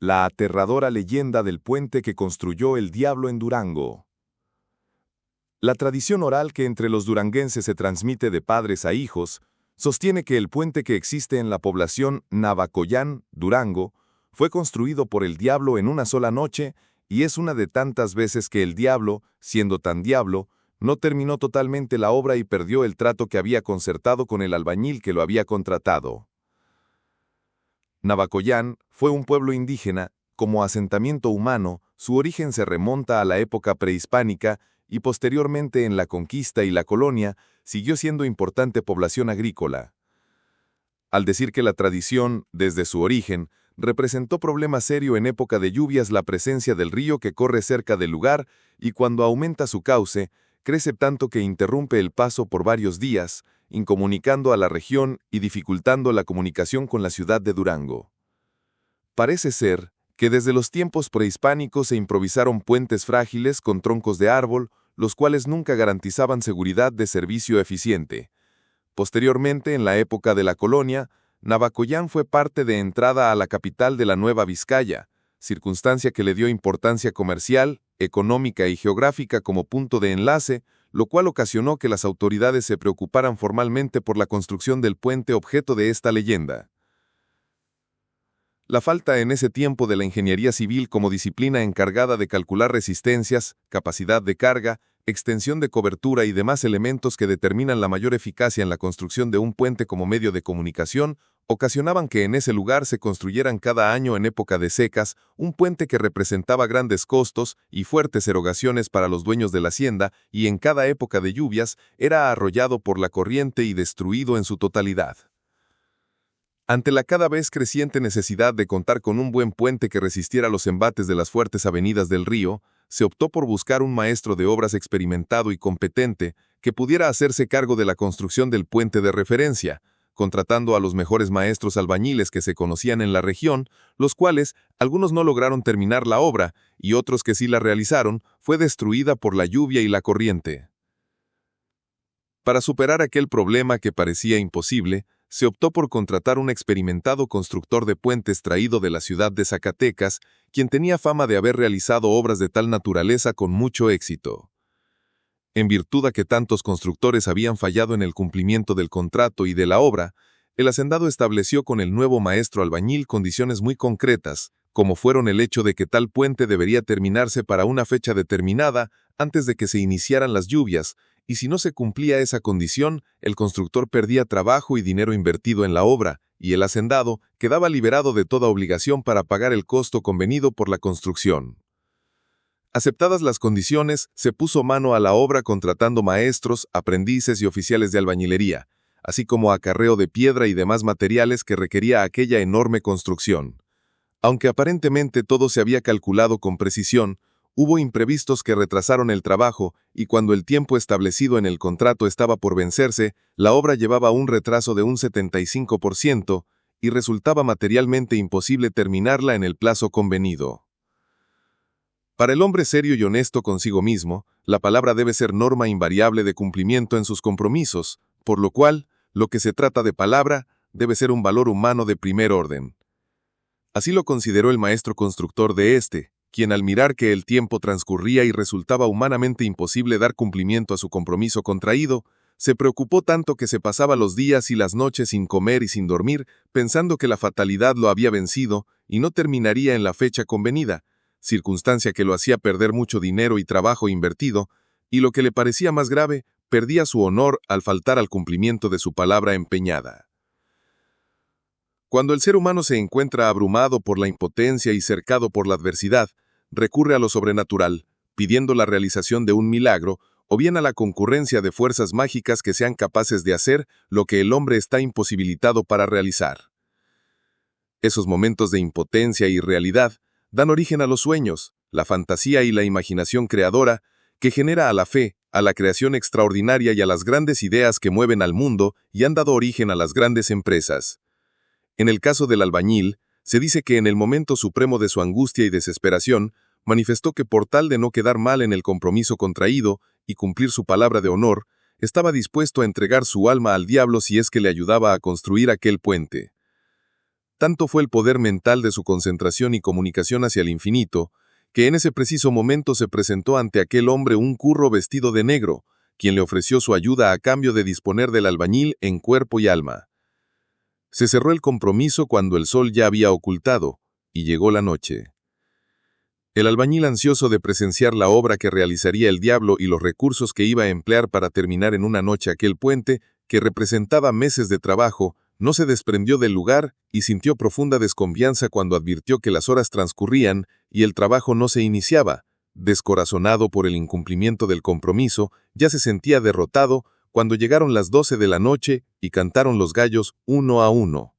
La aterradora leyenda del puente que construyó el diablo en Durango. La tradición oral que entre los duranguenses se transmite de padres a hijos sostiene que el puente que existe en la población Navacoyán, Durango, fue construido por el diablo en una sola noche y es una de tantas veces que el diablo, siendo tan diablo, no terminó totalmente la obra y perdió el trato que había concertado con el albañil que lo había contratado. Navacoyán fue un pueblo indígena. Como asentamiento humano, su origen se remonta a la época prehispánica y posteriormente en la conquista y la colonia siguió siendo importante población agrícola. Al decir que la tradición, desde su origen, representó problema serio en época de lluvias la presencia del río que corre cerca del lugar y cuando aumenta su cauce, crece tanto que interrumpe el paso por varios días, incomunicando a la región y dificultando la comunicación con la ciudad de Durango. Parece ser que desde los tiempos prehispánicos se improvisaron puentes frágiles con troncos de árbol, los cuales nunca garantizaban seguridad de servicio eficiente. Posteriormente, en la época de la colonia, Navacoyán fue parte de entrada a la capital de la Nueva Vizcaya, circunstancia que le dio importancia comercial, económica y geográfica como punto de enlace, lo cual ocasionó que las autoridades se preocuparan formalmente por la construcción del puente objeto de esta leyenda. La falta en ese tiempo de la ingeniería civil como disciplina encargada de calcular resistencias, capacidad de carga, extensión de cobertura y demás elementos que determinan la mayor eficacia en la construcción de un puente como medio de comunicación, ocasionaban que en ese lugar se construyeran cada año en época de secas un puente que representaba grandes costos y fuertes erogaciones para los dueños de la hacienda y en cada época de lluvias era arrollado por la corriente y destruido en su totalidad. Ante la cada vez creciente necesidad de contar con un buen puente que resistiera los embates de las fuertes avenidas del río, se optó por buscar un maestro de obras experimentado y competente que pudiera hacerse cargo de la construcción del puente de referencia, contratando a los mejores maestros albañiles que se conocían en la región, los cuales, algunos no lograron terminar la obra y otros que sí la realizaron, fue destruida por la lluvia y la corriente. Para superar aquel problema que parecía imposible, se optó por contratar un experimentado constructor de puentes traído de la ciudad de Zacatecas, quien tenía fama de haber realizado obras de tal naturaleza con mucho éxito. En virtud a que tantos constructores habían fallado en el cumplimiento del contrato y de la obra, el hacendado estableció con el nuevo maestro albañil condiciones muy concretas, como fueron el hecho de que tal puente debería terminarse para una fecha determinada antes de que se iniciaran las lluvias, y si no se cumplía esa condición, el constructor perdía trabajo y dinero invertido en la obra, y el hacendado quedaba liberado de toda obligación para pagar el costo convenido por la construcción. Aceptadas las condiciones, se puso mano a la obra contratando maestros, aprendices y oficiales de albañilería, así como acarreo de piedra y demás materiales que requería aquella enorme construcción. Aunque aparentemente todo se había calculado con precisión, hubo imprevistos que retrasaron el trabajo y cuando el tiempo establecido en el contrato estaba por vencerse, la obra llevaba un retraso de un 75% y resultaba materialmente imposible terminarla en el plazo convenido. Para el hombre serio y honesto consigo mismo, la palabra debe ser norma invariable de cumplimiento en sus compromisos, por lo cual, lo que se trata de palabra, debe ser un valor humano de primer orden. Así lo consideró el maestro constructor de quien al mirar que el tiempo transcurría y resultaba humanamente imposible dar cumplimiento a su compromiso contraído, se preocupó tanto que se pasaba los días y las noches sin comer y sin dormir, pensando que la fatalidad lo había vencido y no terminaría en la fecha convenida, circunstancia que lo hacía perder mucho dinero y trabajo invertido, y lo que le parecía más grave, perdía su honor al faltar al cumplimiento de su palabra empeñada. Cuando el ser humano se encuentra abrumado por la impotencia y cercado por la adversidad, recurre a lo sobrenatural, pidiendo la realización de un milagro, o bien a la concurrencia de fuerzas mágicas que sean capaces de hacer lo que el hombre está imposibilitado para realizar. Esos momentos de impotencia y irrealidad dan origen a los sueños, la fantasía y la imaginación creadora, que genera a la fe, a la creación extraordinaria y a las grandes ideas que mueven al mundo y han dado origen a las grandes empresas. En el caso del albañil, se dice que en el momento supremo de su angustia y desesperación, manifestó que por tal de no quedar mal en el compromiso contraído y cumplir su palabra de honor, estaba dispuesto a entregar su alma al diablo si es que le ayudaba a construir aquel puente. Tanto fue el poder mental de su concentración y comunicación hacia el infinito, que en ese preciso momento se presentó ante aquel hombre un curro vestido de negro, quien le ofreció su ayuda a cambio de disponer del albañil en cuerpo y alma. Se cerró el compromiso cuando el sol ya había ocultado, y llegó la noche. El albañil, ansioso de presenciar la obra que realizaría el diablo y los recursos que iba a emplear para terminar en una noche aquel puente, que representaba meses de trabajo, no se desprendió del lugar y sintió profunda desconfianza cuando advirtió que las horas transcurrían y el trabajo no se iniciaba. Descorazonado por el incumplimiento del compromiso, ya se sentía derrotado cuando llegaron las 12 de la noche y cantaron los gallos uno a uno.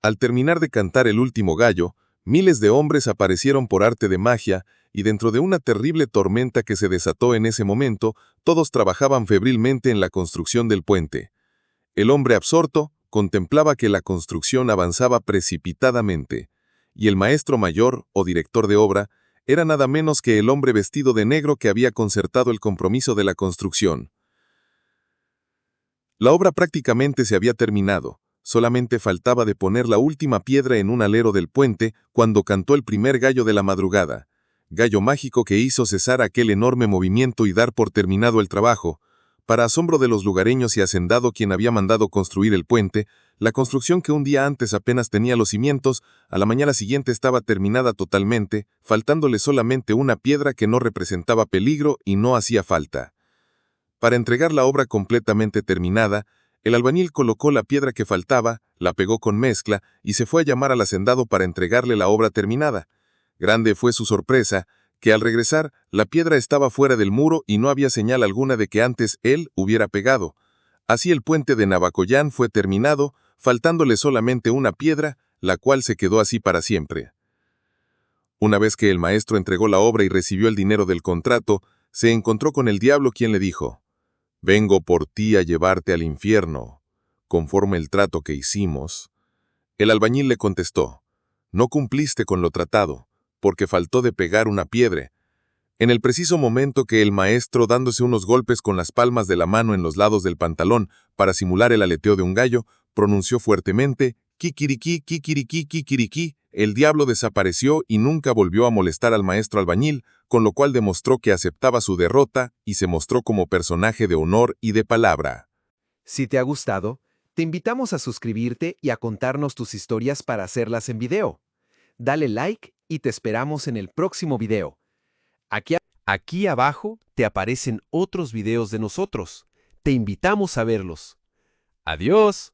Al terminar de cantar el último gallo, miles de hombres aparecieron por arte de magia, y dentro de una terrible tormenta que se desató en ese momento, todos trabajaban febrilmente en la construcción del puente. El hombre absorto contemplaba que la construcción avanzaba precipitadamente, y el maestro mayor, o director de obra, era nada menos que el hombre vestido de negro que había concertado el compromiso de la construcción. La obra prácticamente se había terminado. Solamente faltaba de poner la última piedra en un alero del puente cuando cantó el primer gallo de la madrugada, gallo mágico que hizo cesar aquel enorme movimiento y dar por terminado el trabajo. Para asombro de los lugareños y hacendado quien había mandado construir el puente, la construcción que un día antes apenas tenía los cimientos, a la mañana siguiente estaba terminada totalmente, faltándole solamente una piedra que no representaba peligro y no hacía falta. Para entregar la obra completamente terminada, el albañil colocó la piedra que faltaba, la pegó con mezcla y se fue a llamar al hacendado para entregarle la obra terminada. Grande fue su sorpresa, que al regresar, la piedra estaba fuera del muro y no había señal alguna de que antes él hubiera pegado. Así el puente de Navacoyán fue terminado, faltándole solamente una piedra, la cual se quedó así para siempre. Una vez que el maestro entregó la obra y recibió el dinero del contrato, se encontró con el diablo, quien le dijo: «Vengo por ti a llevarte al infierno, conforme el trato que hicimos». El albañil le contestó: «No cumpliste con lo tratado, porque faltó de pegar una piedra». En el preciso momento que el maestro, dándose unos golpes con las palmas de la mano en los lados del pantalón para simular el aleteo de un gallo, pronunció fuertemente: «Kikiriki, kikiriki, kikiriki», el diablo desapareció y nunca volvió a molestar al maestro albañil, con lo cual demostró que aceptaba su derrota y se mostró como personaje de honor y de palabra. Si te ha gustado, te invitamos a suscribirte y a contarnos tus historias para hacerlas en video. Dale like y te esperamos en el próximo video. Aquí abajo te aparecen otros videos de nosotros. Te invitamos a verlos. ¡Adiós!